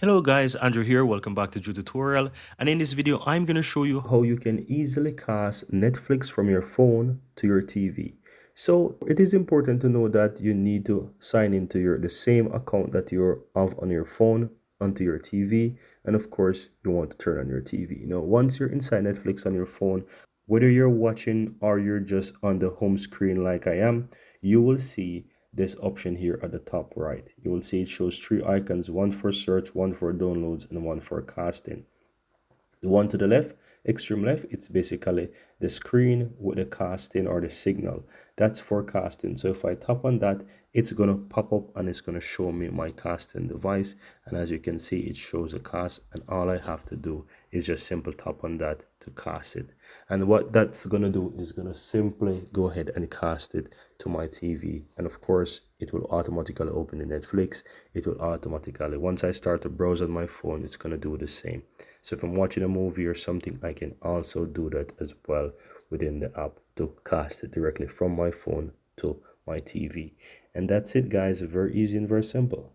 Hello guys, Andrew here. Welcome back to Drew Tutorial. And in this video, I'm going to show you how you can easily cast Netflix from your phone to your TV. So it is important to know that you need to sign into the same account that you have on your phone onto your TV. And of course, you want to turn on your TV. Once you're inside Netflix on your phone, whether you're watching or you're just on the home screen like I am, you will see this option here at the top right. You will see it shows three icons, one for search, one for downloads, and one for casting. The one to the left, extreme left, it's basically the screen with the casting or the signal. That's for casting. So if I tap on that, it's going to pop up and it's going to show me my casting device. And as you can see, it shows a cast, and all I have to do is just simple tap on that to cast it. And what that's going to do is going to simply go ahead and cast it to my TV. And of course, it will automatically open the Netflix. It will automatically, once I start to browse on my phone, it's going to do the same. So if I'm watching a movie or something, I can also do that as well within the app to cast it directly from my phone to my TV. And that's it, guys. Very easy and very simple.